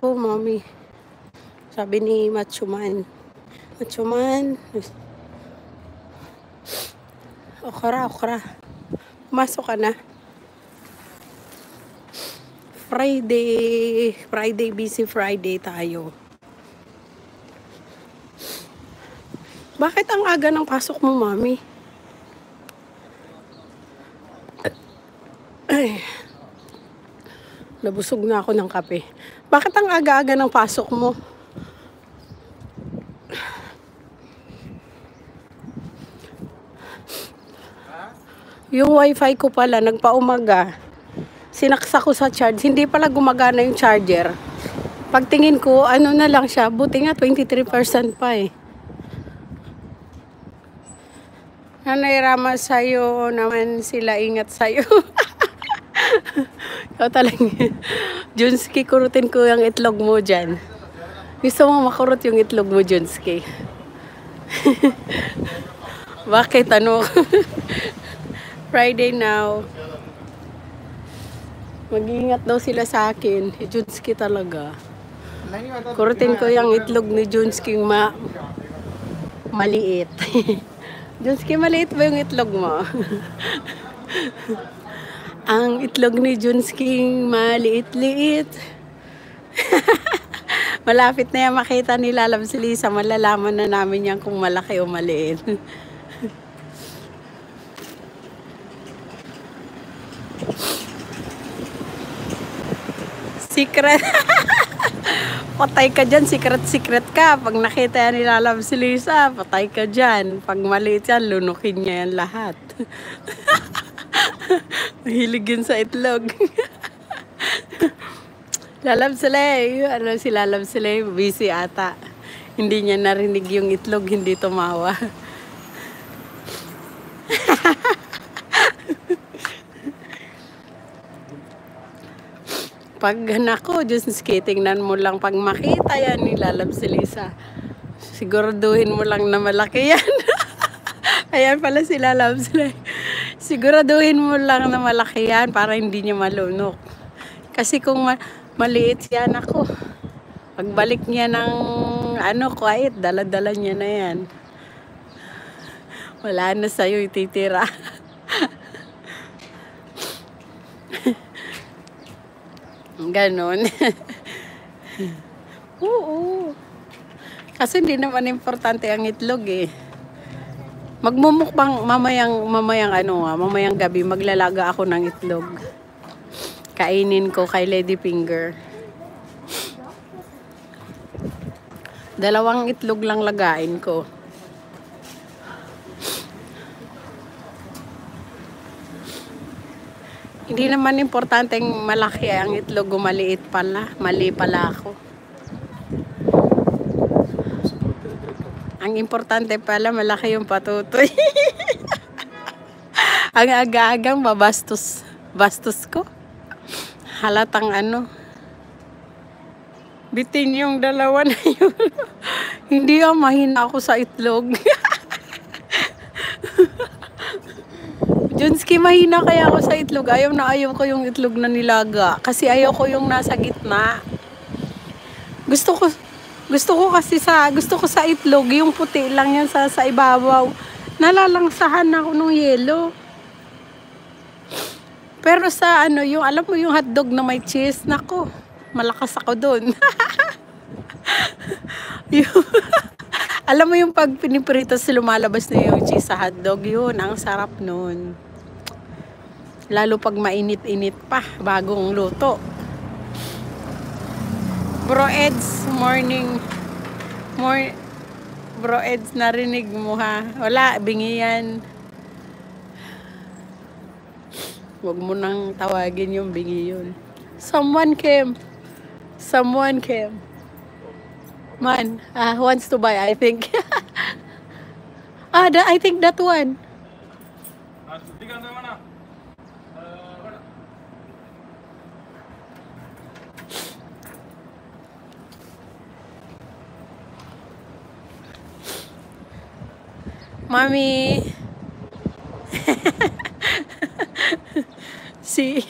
Oh, mommy. Sabi ni Machuman. Machuman. Okra. Pumasok ka na. Friday, busy Friday tayo. Bakit ang aga ng pasok mo, mami? Ay, nabusog na ako ng kape. Bakit ang aga-aga ng pasok mo? Yung wifi ko pala, nagpaumaga. Sinaksa ko sa charge. Hindi pala gumagana yung charger. Pagtingin ko, ano na lang siya. Buti nga, 23% pa eh. Nanay Rama, sa'yo naman sila, ingat sa'yo. Ikaw talaga. Junski, kurutin ko yung itlog mo dyan. Gusto mo makurot yung itlog mo, Junski? Bakit? Ano? Friday now. Mag-iingat daw sila sa akin. Junski talaga. Kurutin ko yung itlog ni Junski maliit. Junski, maliit ba yung itlog mo? Ang itlog ni Junski maliit-liit. Malapit na yan makita ni Lalab si Lisa. Malalaman na namin yan kung malaki o maliit. Secret. Patay ka dyan, secret ka. Pag nakita yan ni Lalab si Lisa, patay ka dyan. Pag maliit yan, lunukin niya yan lahat. Mahilig yun sa itlog. Lalab Silay. Ano si Lalab Silay? Busy ata. Hindi niya narinig yung itlog, hindi tumawa. Pag nako, Diyos tingnan mo lang pag makita yan ni Lalab si Lisa. Siguraduhin mo lang na malaki yan. Ayan pala si Lalab sila. Siguraduhin mo lang na malaki yan para hindi niya malunok. Kasi kung maliit yan ako, pagbalik niya ng quiet, dala-dala niya na yan. Wala na sa'yo ititira. Ganon. Oo. Kasi hindi naman importante ang itlog eh. Magmumukbang mamayang gabi maglalaga ako ng itlog. Kainin ko kay Lady Finger. 2 itlog lang lagain ko. Hindi naman importanteng malaki ang itlog o maliit pala. Mali pala ako. Ang importante pala malaki yung patutoy. Ang aga-agang babastos. Bastos ko. Halatang bitin yung 2 na yun. Hindi mahina ako sa itlog. Junski, mahina kaya ako sa itlog. Ayaw ko yung itlog na nilaga. Kasi ayaw ko yung nasa gitna. Gusto ko kasi gusto ko sa itlog, yung puti lang yan sa ibabaw. Nalalangsahan ako ng yelo. Pero sa yung alam mo yung hotdog na may cheese, nako, malakas ako doon. Alam mo yung pag piniprito lumalabas na yung cheese sa hotdog, yun, ang sarap nun. Lalo pag mainit-init pa, bagong luto. Bro Eds, Bro Eds, narinig mo ha? Wala, bingi yan. Huwag mo nang tawagin yung bingi yun. Someone came. Man, wants to buy, I think. I think that one. Mami. si